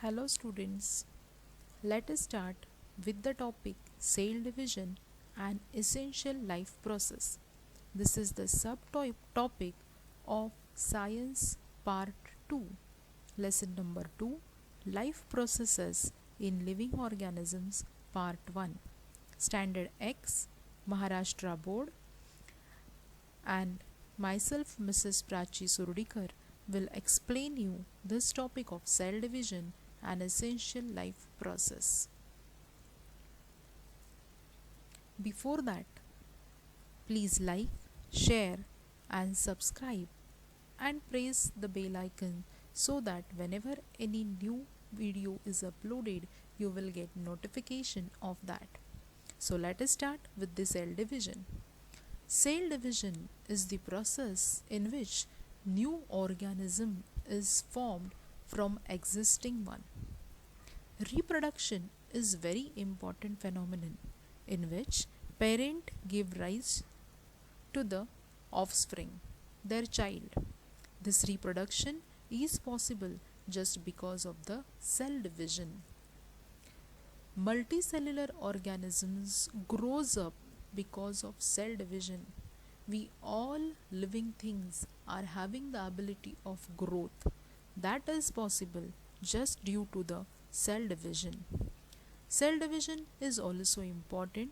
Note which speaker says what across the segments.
Speaker 1: Hello students, let us start with the topic cell division and essential life process. This is the subtopic of science part 2, lesson number 2, life processes in living organisms part 1, standard X, Maharashtra board, and myself Mrs. Prachi Surudikar will explain you this topic of cell division and essential life process. Before that, please like, share and subscribe and press the bell icon so that whenever any new video is uploaded, you will get notification of that. So let us start with the cell division. Cell division is the process in which new organism is formed from existing one. Reproduction is very important phenomenon in which parent give rise to the offspring, their child. This reproduction is possible just because of the cell division. Multicellular organisms grows up because of cell division. We all living things are having the ability of growth. That is possible just due to the cell division. Cell division is also important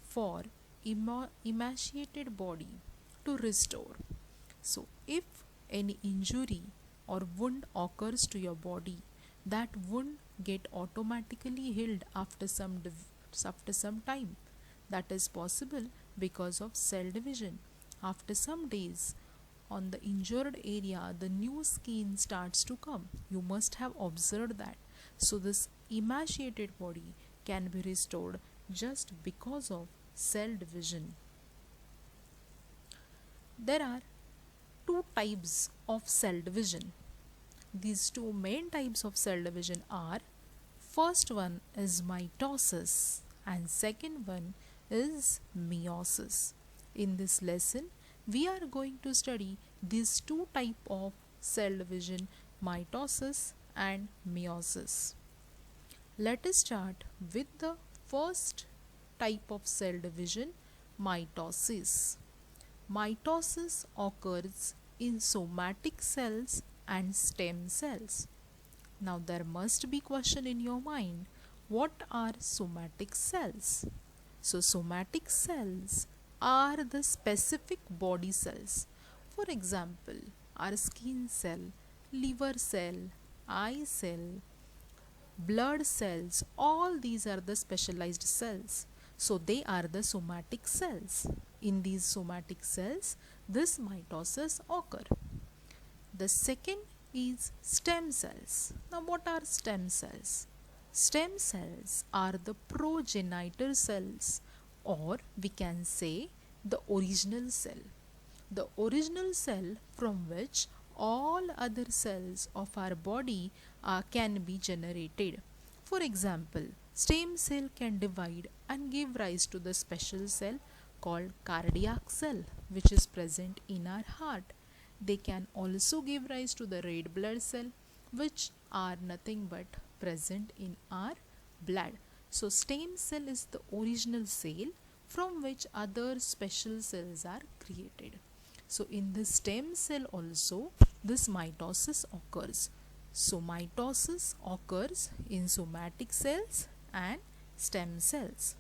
Speaker 1: for emaciated body to restore. So if any injury or wound occurs to your body, that wound get automatically healed after some time. That is possible because of cell division. After some days, on the injured area, the new skin starts to come. You must have observed that. So this emaciated body can be restored just because of cell division. There are two types of cell division. These two main types of cell division are, first one is mitosis and second one is meiosis. In this lesson, we are going to study these two types of cell division, mitosis and meiosis. Let us start with the first type of cell division, mitosis. Mitosis occurs in somatic cells and stem cells. Now there must be question in your mind, what are somatic cells? So somatic cells are the specific body cells. For example, our skin cell, liver cell, eye cell, blood cells, all these are the specialized cells. So they are the somatic cells. In these somatic cells, this mitosis occur. The second is stem cells. Now what are stem cells? Stem cells are the progenitor cells, or we can say the original cell. The original cell from which all other cells of our body can be generated. For example, stem cell can divide and give rise to the special cell called cardiac cell, which is present in our heart. They can also give rise to the red blood cell, which are nothing but present in our blood. So stem cell is the original cell from which other special cells are created. So in the stem cell also this mitosis occurs. So mitosis occurs in somatic cells and stem cells.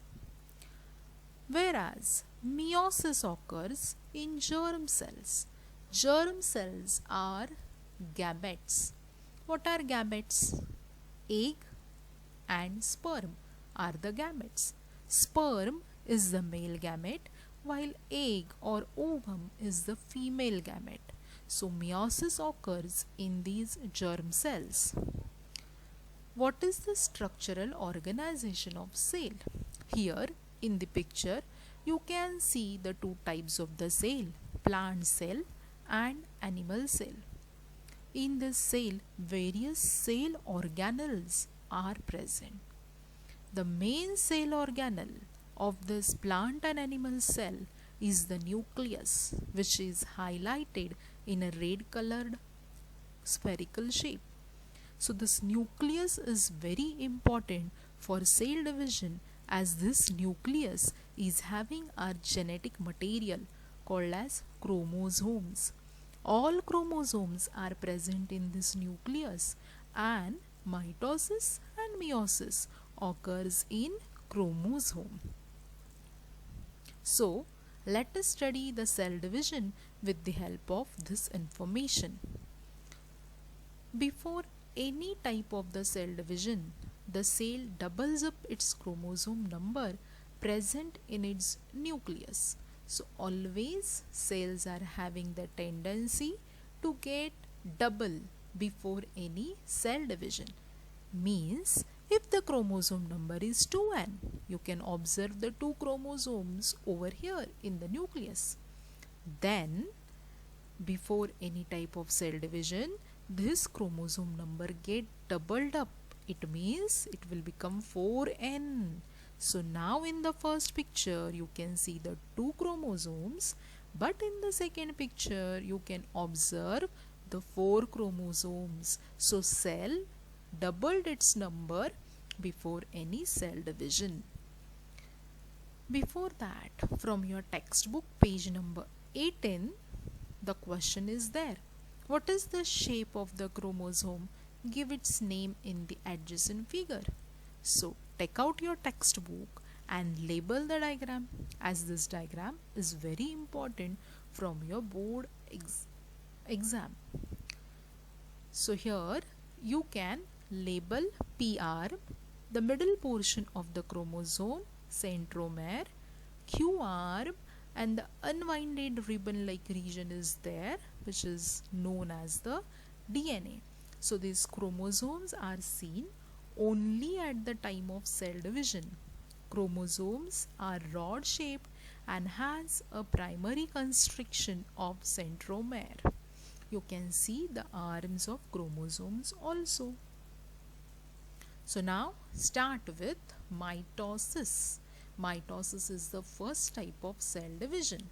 Speaker 1: Whereas meiosis occurs in germ cells. Germ cells are gametes. What are gametes? Egg and sperm are the gametes. Sperm is the male gamete while egg or ovum is the female gamete. So meiosis occurs in these germ cells. What is the structural organization of cell? Here in the picture you can see the two types of the cell, plant cell and animal cell. In this cell, various cell organelles are present. The main cell organelle of this plant and animal cell is the nucleus, which is highlighted in a red colored spherical shape. So this nucleus is very important for cell division, as this nucleus is having our genetic material called as chromosomes. All chromosomes are present in this nucleus, and mitosis and meiosis occurs in chromosome. So, let us study the cell division with the help of this information. Before any type of the cell division, the cell doubles up its chromosome number present in its nucleus. So always cells are having the tendency to get double before any cell division. Means if the chromosome number is 2n, you can observe the two chromosomes over here in the nucleus. Then before any type of cell division, this chromosome number get doubled up. It means it will become 4n. So now in the first picture you can see the two chromosomes, but in the second picture you can observe the 4 chromosomes. So cell doubled its number before any cell division. Before that, from your textbook page number 18, the question is there. What is the shape of the chromosome? Give its name in the adjacent figure. So take out your textbook and label the diagram, as this diagram is very important from your board exam. So here you can label PR, the middle portion of the chromosome, centromere, QR, and the unwinded ribbon-like region is there, which is known as the DNA. So these chromosomes are seen only at the time of cell division. Chromosomes are rod-shaped and has a primary constriction of centromere. You can see the arms of chromosomes also. So now start with mitosis. Mitosis is the first type of cell division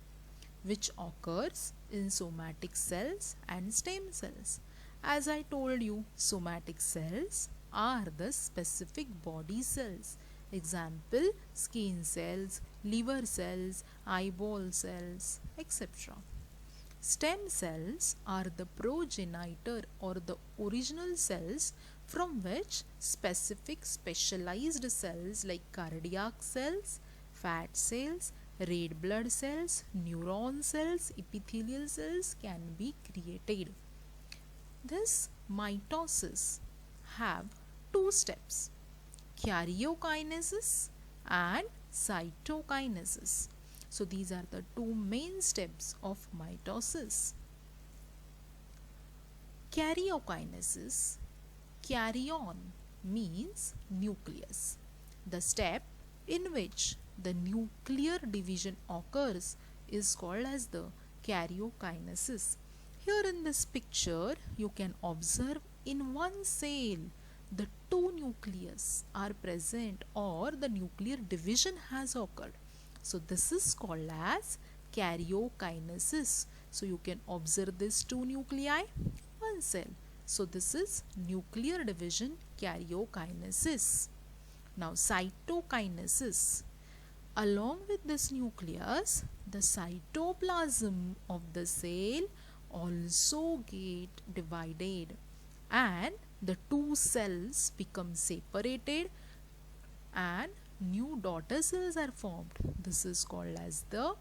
Speaker 1: which occurs in somatic cells and stem cells. As I told you, somatic cells are the specific body cells. Example, skin cells, liver cells, eyeball cells, etc. Stem cells are the progenitor or the original cells from which specific specialized cells like cardiac cells, fat cells, red blood cells, neuron cells, epithelial cells can be created. This mitosis have two steps, karyokinesis and cytokinesis. So these are the two main steps of mitosis. Karyokinesis, karyon means nucleus. The step in which the nuclear division occurs is called as the karyokinesis. Here in this picture you can observe in one cell the two nucleus are present, or the nuclear division has occurred. So this is called as karyokinesis. So you can observe these two nuclei, one cell. So this is nuclear division, karyokinesis. Now cytokinesis. Along with this nucleus, the cytoplasm of the cell also get divided and the two cells become separated and new daughter cells are formed. This is called as the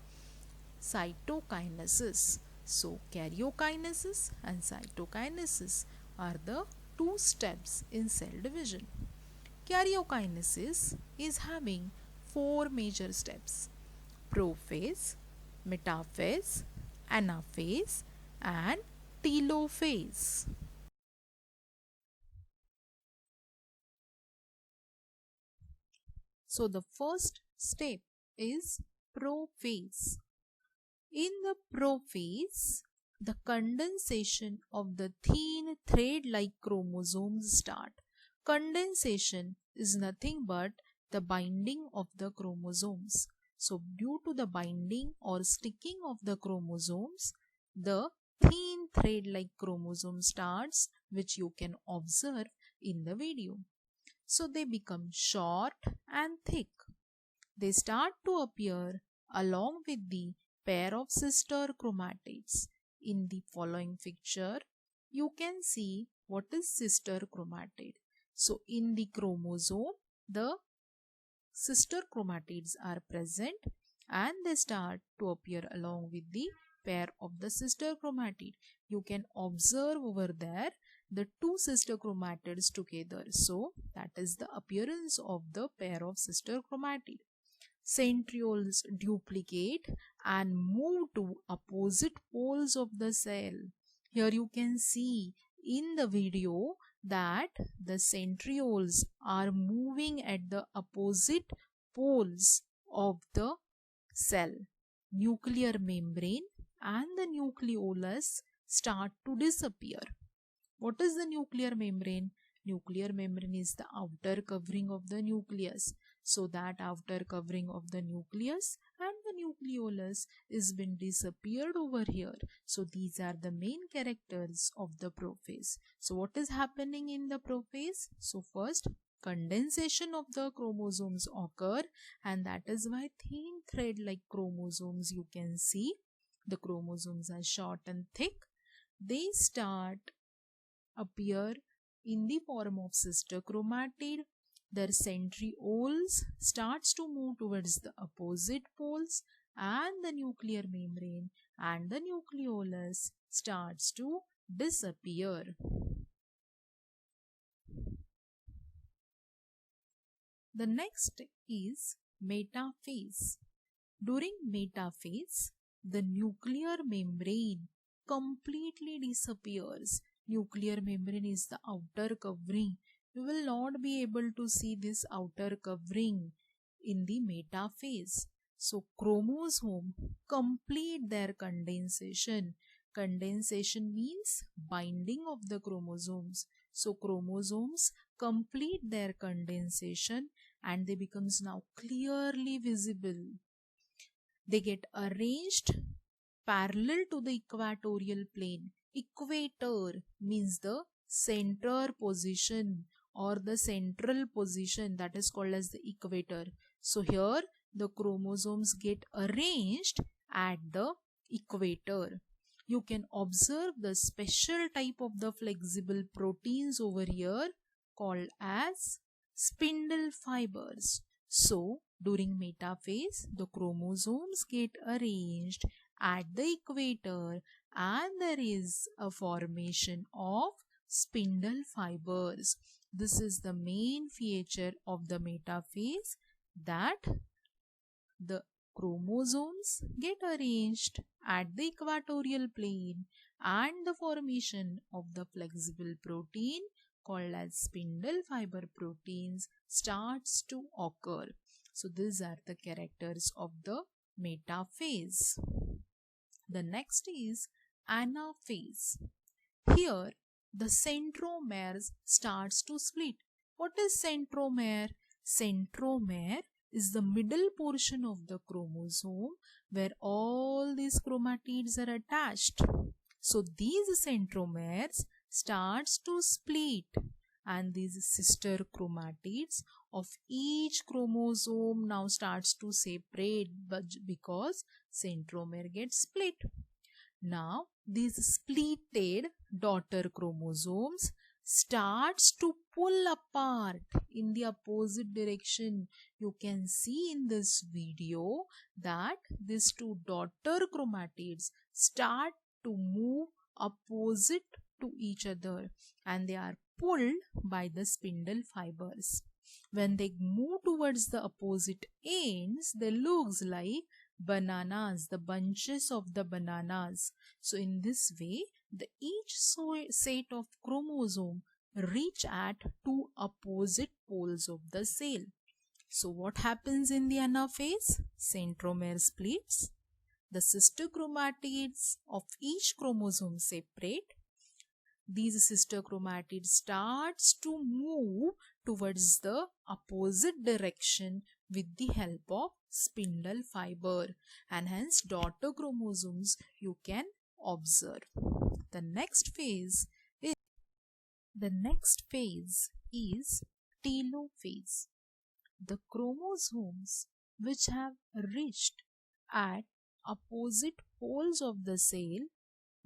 Speaker 1: cytokinesis. So karyokinesis and cytokinesis are the two steps in cell division. Karyokinesis is having 4 major steps: prophase, metaphase, anaphase and telophase. So the first step is prophase. In the prophase, the condensation of the thin thread-like chromosomes start. Condensation is nothing but the binding of the chromosomes. So due to the binding or sticking of the chromosomes, the thin thread-like chromosome starts, which you can observe in the video. So they become short and thick. They start to appear along with the pair of sister chromatids. In the following picture, you can see what is sister chromatid. So in the chromosome, the sister chromatids are present and they start to appear along with the pair of the sister chromatid. You can observe over there the two sister chromatids together. So that is the appearance of the pair of sister chromatid. Centrioles duplicate and move to opposite poles of the cell. Here you can see in the video that the centrioles are moving at the opposite poles of the cell. Nuclear membrane and the nucleolus start to disappear. What is the nuclear membrane? Nuclear membrane is the outer covering of the nucleus. So that outer covering of the nucleus and the nucleolus is been disappeared over here. So these are the main characters of the prophase. So what is happening in the prophase? So first, condensation of the chromosomes occur, and that is why thin thread like chromosomes you can see. The chromosomes are short and thick. They start appear in the form of sister chromatid. Their centrioles starts to move towards the opposite poles and the nuclear membrane and the nucleolus starts to disappear. The next is metaphase. During metaphase, the nuclear membrane completely disappears. Nuclear membrane is the outer covering. You will not be able to see this outer covering in the metaphase. So chromosome complete their condensation. Condensation means binding of the chromosomes. So chromosomes complete their condensation and they becomes now clearly visible. They get arranged parallel to the equatorial plane. Equator means the center position or the central position, that is called as the equator. So here the chromosomes get arranged at the equator. You can observe the special type of the flexible proteins over here called as spindle fibers. So during metaphase, the chromosomes get arranged at the equator and there is a formation of spindle fibers. This is the main feature of the metaphase, that the chromosomes get arranged at the equatorial plane and the formation of the flexible protein called as spindle fiber proteins starts to occur. So these are the characters of the metaphase. The next is anaphase. Here the centromeres starts to split. What is centromere? Centromere is the middle portion of the chromosome where all these chromatids are attached. So these centromeres starts to split and these sister chromatids of each chromosome now starts to separate because centromere gets split. Now these splitted daughter chromosomes starts to pull apart in the opposite direction. You can see in this video that these two daughter chromatids start to move opposite to each other and they are pulled by the spindle fibers. When they move towards the opposite ends, they looks like bananas, the bunches of the bananas. So in this way, each set of chromosome reach at two opposite poles of the cell. So what happens in the anaphase? Centromere splits. The sister chromatids of each chromosome separate. These sister chromatids starts to move towards the opposite direction with the help of spindle fiber, and hence daughter chromosomes you can observe. The next phase The next phase is telophase. The chromosomes which have reached at opposite poles of the cell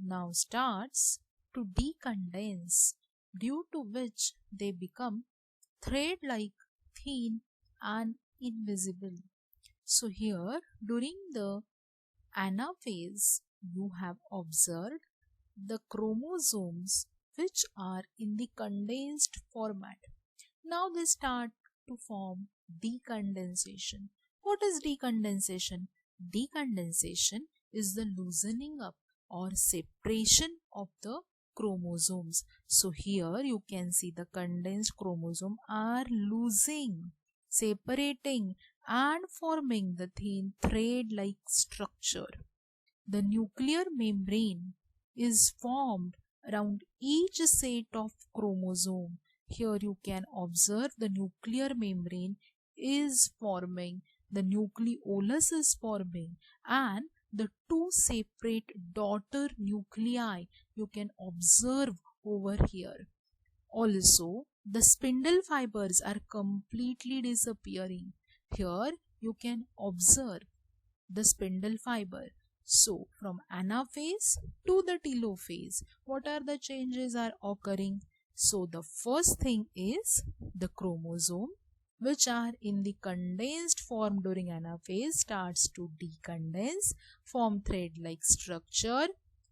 Speaker 1: now starts to decondense, due to which they become thread-like, thin and invisible. So here during the anaphase you have observed the chromosomes which are in the condensed format. Now they start to form decondensation. What is decondensation? Decondensation is the loosening up or separation of the chromosomes. So here you can see the condensed chromosome are losing, separating and forming the thin thread-like structure. The nuclear membrane is formed around each set of chromosome. Here you can observe the nuclear membrane is forming, the nucleolus is forming, and the two separate daughter nuclei you can observe over here. Also, the spindle fibers are completely disappearing. Here you can observe the spindle fiber. So, from anaphase to the telophase, what are the changes are occurring? So, the first thing is the chromosome, which are in the condensed form during anaphase, starts to decondense, form thread-like structure,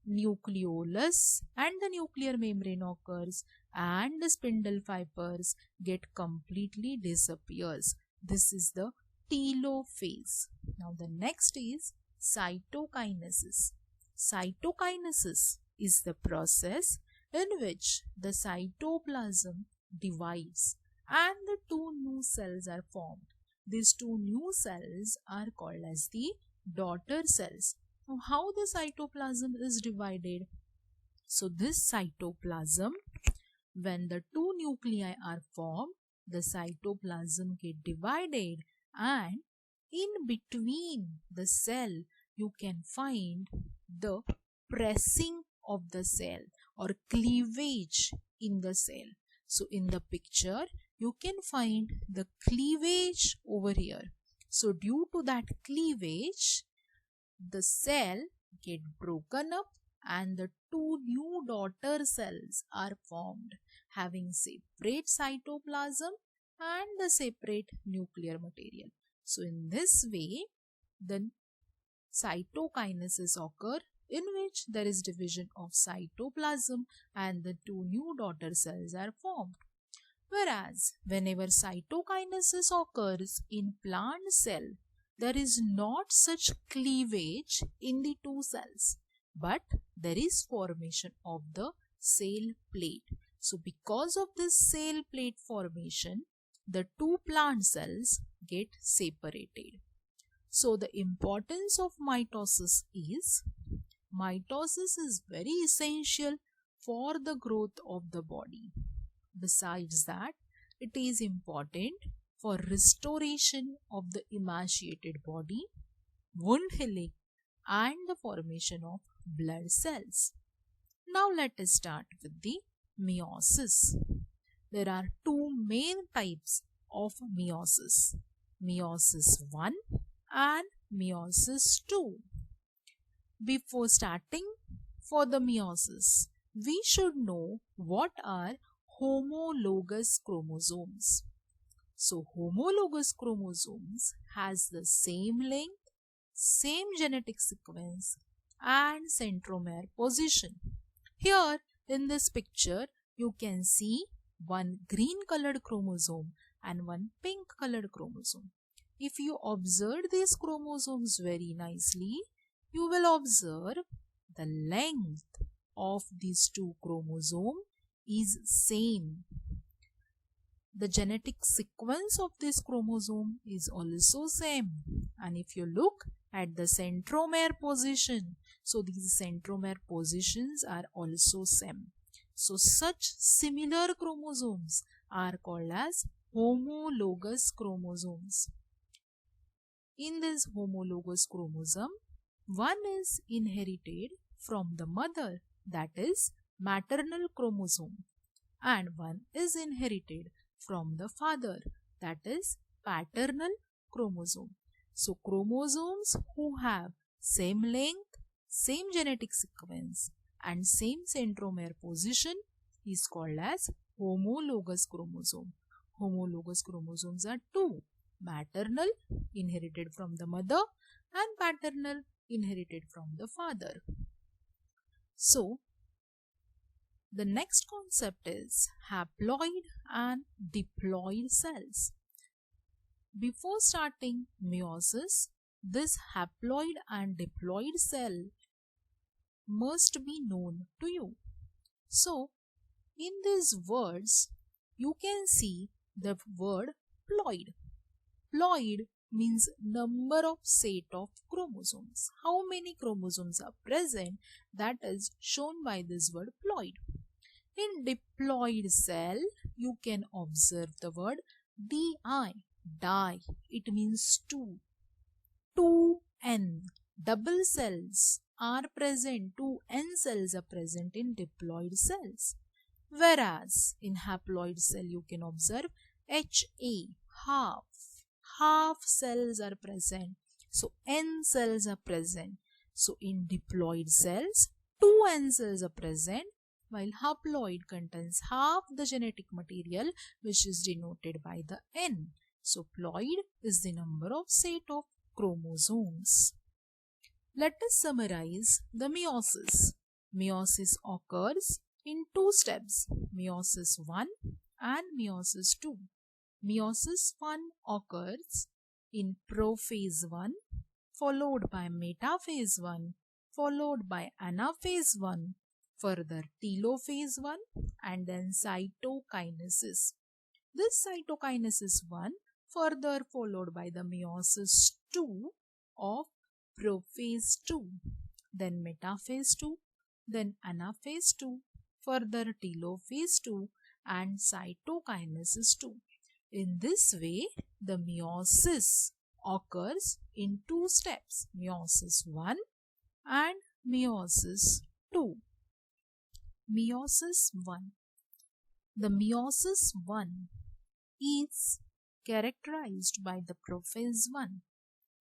Speaker 1: nucleolus and the nuclear membrane occurs, and the spindle fibers get completely disappears. This is the telophase. Now the next is cytokinesis. Cytokinesis is the process in which the cytoplasm divides and the two new cells are formed. These two new cells are called as the daughter cells. Now, how the cytoplasm is divided? So this cytoplasm, when the two nuclei are formed, the cytoplasm get divided, and in between the cell you can find the pressing of the cell or cleavage in the cell. So in the picture you can find the cleavage over here. So due to that cleavage, the cell get broken up and the two new daughter cells are formed, having separate cytoplasm and the separate nuclear material. So in this way, the cytokinesis occur, in which there is division of cytoplasm and the two new daughter cells are formed. Whereas whenever cytokinesis occurs in plant cell, there is not such cleavage in the two cells, but there is formation of the cell plate. So because of this cell plate formation, the two plant cells get separated. So the importance of mitosis is very essential for the growth of the body. Besides that, it is important for restoration of the emaciated body, wound healing, and the formation of blood cells. Now let us start with the meiosis. There are two main types of meiosis: meiosis 1 and meiosis 2. Before starting for the meiosis, we should know what are homologous chromosomes. So homologous chromosomes has the same length, same genetic sequence and centromere position. Here in this picture you can see one green colored chromosome and one pink colored chromosome. If you observe these chromosomes very nicely, you will observe the length of these two chromosomes is same. The genetic sequence of this chromosome is also same. And if you look at the centromere position, so these centromere positions are also same. So such similar chromosomes are called as homologous chromosomes. In this homologous chromosome, one is inherited from the mother, that is maternal chromosome, and one is inherited from the father, that is paternal chromosome. So chromosomes who have same length, same genetic sequence and same centromere position is called as homologous chromosome. Homologous chromosomes are two: maternal inherited from the mother and paternal inherited from the father. So the next concept is haploid and diploid cells. Before starting meiosis, this haploid and diploid cell must be known to you. So, in these words, you can see the word ploid. Ploid means number of set of chromosomes. How many chromosomes are present, that is shown by this word ploid. In diploid cell, you can observe the word di, di. It means two. 2n. Double cells are present, 2n cells are present in diploid cells. Whereas in haploid cell you can observe HA, half. Half cells are present. So n cells are present. So in diploid cells, 2n cells are present, while haploid contains half the genetic material, which is denoted by the n. So ploid is the number of set of chromosomes. Let us summarize the meiosis. Meiosis occurs in two steps, meiosis 1 and meiosis 2. Meiosis 1 occurs in prophase 1, followed by metaphase 1, followed by anaphase 1, further telophase 1 and then cytokinesis. This cytokinesis 1 further followed by the meiosis 2 of prophase 2, then metaphase 2, then anaphase 2, further telophase 2 and cytokinesis 2. In this way, the meiosis occurs in two steps, meiosis 1 and meiosis 2. Meiosis 1. The meiosis 1 is characterized by the prophase 1.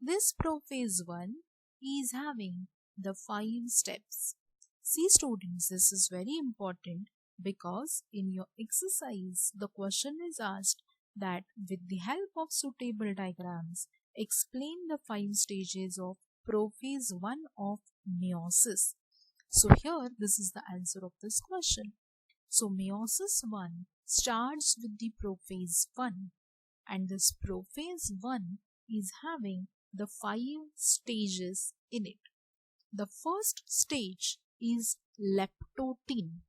Speaker 1: This prophase 1 is having the 5 steps. See students, this is very important because in your exercise the question is asked that with the help of suitable diagrams explain the 5 stages of prophase 1 of meiosis. So here this is the answer of this question. So meiosis 1 starts with the prophase 1 and this prophase 1 is having the 5 stages in it. The first stage is leptotin.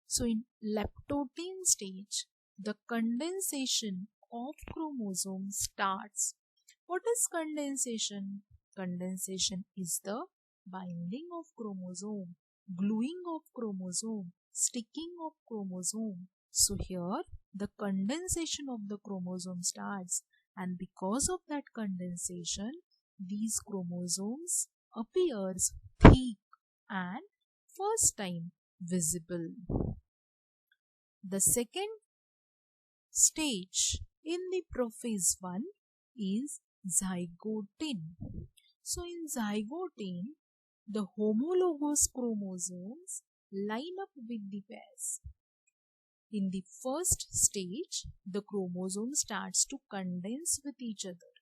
Speaker 1: So in leptotin stage, the condensation of chromosomes starts. What is condensation? Condensation is the binding of chromosome, gluing of chromosome, sticking of chromosome. So here the condensation of the chromosome starts, and because of that condensation, these chromosomes appears thick and first time visible. The second stage in the prophase 1 is zygotin. So in zygotin, the homologous chromosomes line up with the pairs. In the first stage, the chromosome starts to condense with each other.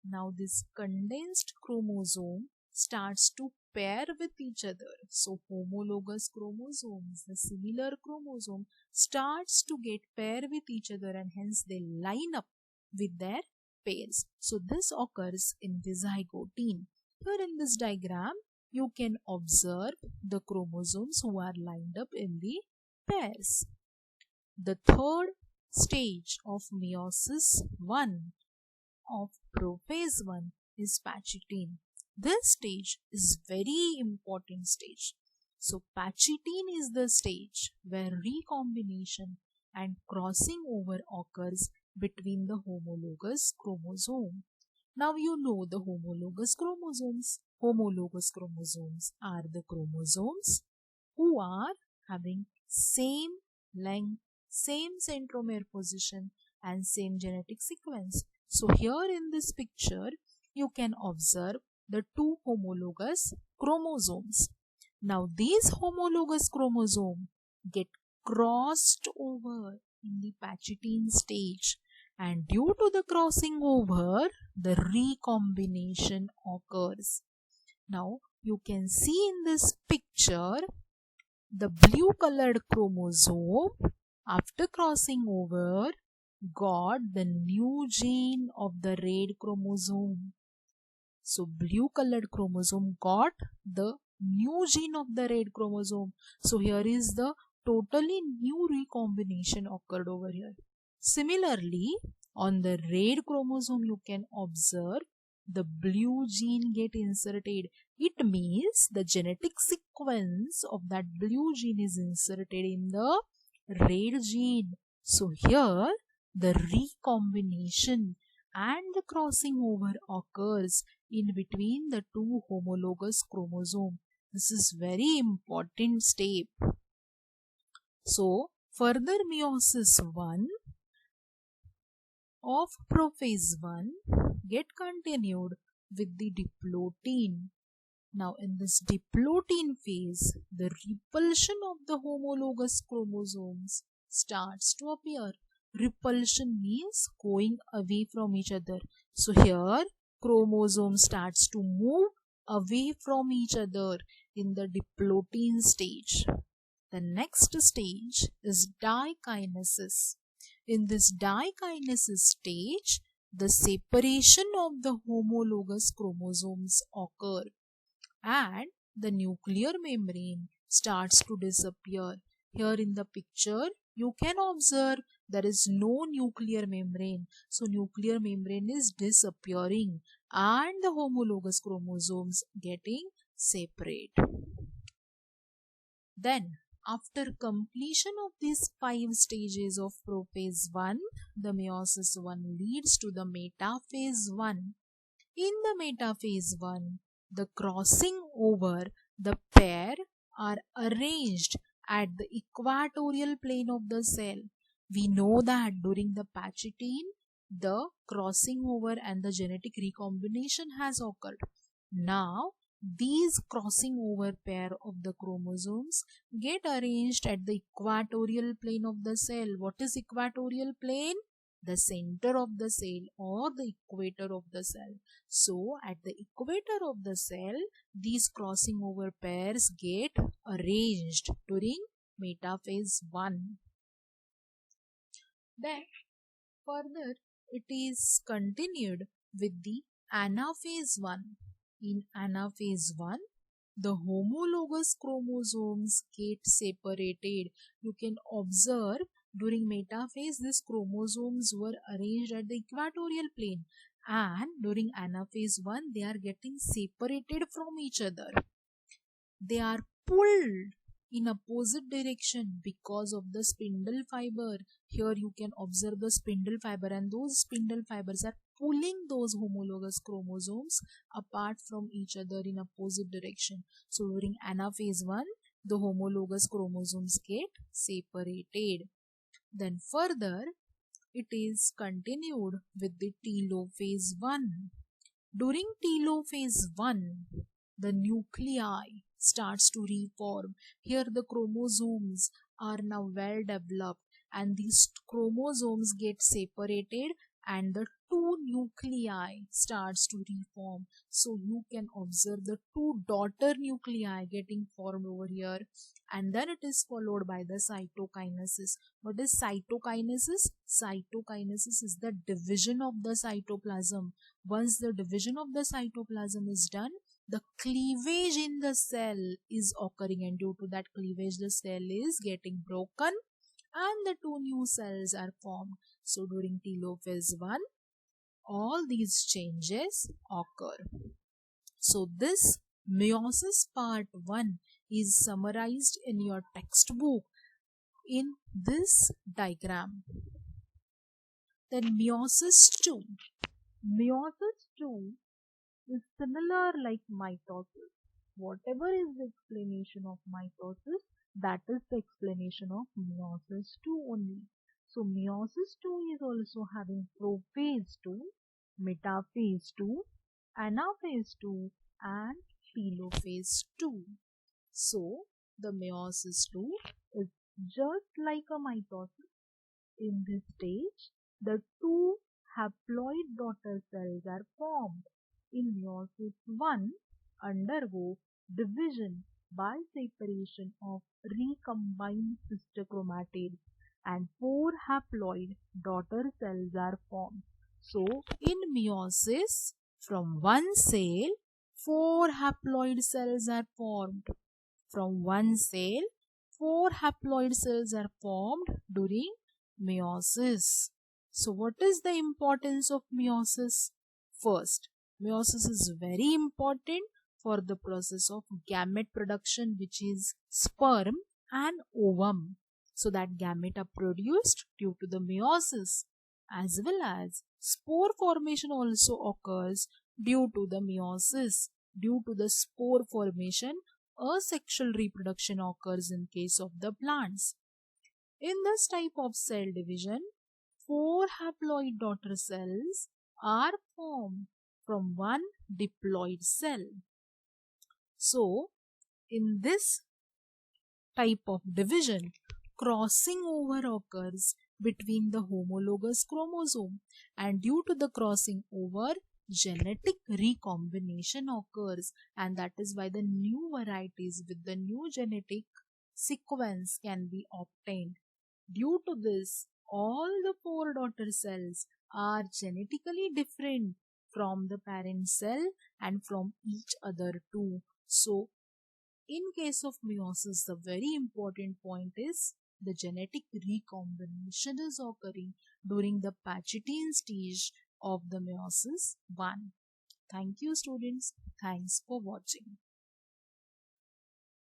Speaker 1: Now this condensed chromosome starts to pair with each other. So homologous chromosomes, the similar chromosome starts to get paired with each other and hence they line up with their pairs. So this occurs in the zygotin. Here in this diagram, you can observe the chromosomes who are lined up in the pairs. The third stage of meiosis 1 of prophase 1 is Pachitin. This stage is very important stage. So Pachitin is the stage where recombination and crossing over occurs between the homologous chromosome. Now you know the homologous chromosomes. Homologous chromosomes are the chromosomes who are having same length, same centromere position and same genetic sequence. So here in this picture, you can observe the two homologous chromosomes. Now these homologous chromosomes get crossed over in the Pachydine stage, and due to the crossing over, the recombination occurs. Now you can see in this picture the blue colored chromosome after crossing over got the new gene of the red chromosome. So blue colored chromosome got the new gene of the red chromosome. So here is the totally new recombination occurred over here. Similarly, on the red chromosome you can observe the blue gene get inserted. It means the genetic sequence of that blue gene is inserted in the red gene. So here the recombination and the crossing over occurs in between the two homologous chromosomes. This is very important step. So further meiosis 1 of prophase 1 get continued with the diplotin. Now in this diplotin phase, the repulsion of the homologous chromosomes starts to appear. Repulsion means going away from each other. So here chromosome starts to move away from each other in the diplotin stage. The next stage is dikinesis. In this dikinesis stage, the separation of the homologous chromosomes occur and the nuclear membrane starts to disappear. Here in the picture, you can observe there is no nuclear membrane. So nuclear membrane is disappearing and the homologous chromosomes getting separate. Then after completion of these 5 stages of prophase 1, the meiosis 1 leads to the metaphase 1. In the metaphase 1, the crossing over the pair are arranged at the equatorial plane of the cell. We know that during the Pachydine, the crossing over and the genetic recombination has occurred. Now, these crossing over pair of the chromosomes get arranged at the equatorial plane of the cell. What is equatorial plane? The center of the cell or the equator of the cell. So at the equator of the cell, these crossing over pairs get arranged during metaphase 1. Then further it is continued with the anaphase 1. In anaphase 1, the homologous chromosomes get separated. You can observe during metaphase these chromosomes were arranged at the equatorial plane, and during anaphase 1 they are getting separated from each other. They are pulled in opposite direction because of the spindle fiber. Here you can observe the spindle fiber, and those spindle fibers are pulling those homologous chromosomes apart from each other in opposite direction. So during anaphase 1, the homologous chromosomes get separated. Then further it is continued with the telophase 1. During telophase 1, the nuclei starts to reform. Here the chromosomes are now well developed, and these chromosomes get separated and the two nuclei starts to reform. So you can observe the two daughter nuclei getting formed over here, and then it is followed by the cytokinesis. What is cytokinesis? Cytokinesis is the division of the cytoplasm. Once the division of the cytoplasm is done, the cleavage in the cell is occurring, and due to that cleavage the cell is getting broken and the two new cells are formed. So during telophase 1, all these changes occur. So this meiosis part 1 is summarized in your textbook in this diagram. Then meiosis 2. Meiosis 2 is similar like mitosis. Whatever is the explanation of mitosis, That is the explanation of meiosis 2 only. So meiosis 2 is also having prophase 2, metaphase 2, anaphase 2 and telophase 2. So the meiosis 2 is just like a mitosis. In this stage, the two haploid daughter cells are formed. In meiosis 1, undergo division by separation of recombined sister chromatids and 4 haploid daughter cells are formed. So, in meiosis, from one cell, 4 haploid cells are formed. From one cell, 4 haploid cells are formed during meiosis. So, what is the importance of meiosis? First, meiosis is very important for the process of gamete production, which is sperm and ovum. So that gamete are produced due to the meiosis, as well as spore formation also occurs due to the meiosis. Due to the spore formation, asexual reproduction occurs in case of the plants. In this type of cell division, 4 haploid daughter cells are formed from one diploid cell. So, in this type of division, crossing over occurs between the homologous chromosome, and due to the crossing over, genetic recombination occurs, and that is why the new varieties with the new genetic sequence can be obtained. Due to this, all the 4 daughter cells are genetically different from the parent cell and from each other too. So, in case of meiosis, the very important point is the genetic recombination is occurring during the Pachitian stage of the meiosis 1. Thank you, students. Thanks for watching.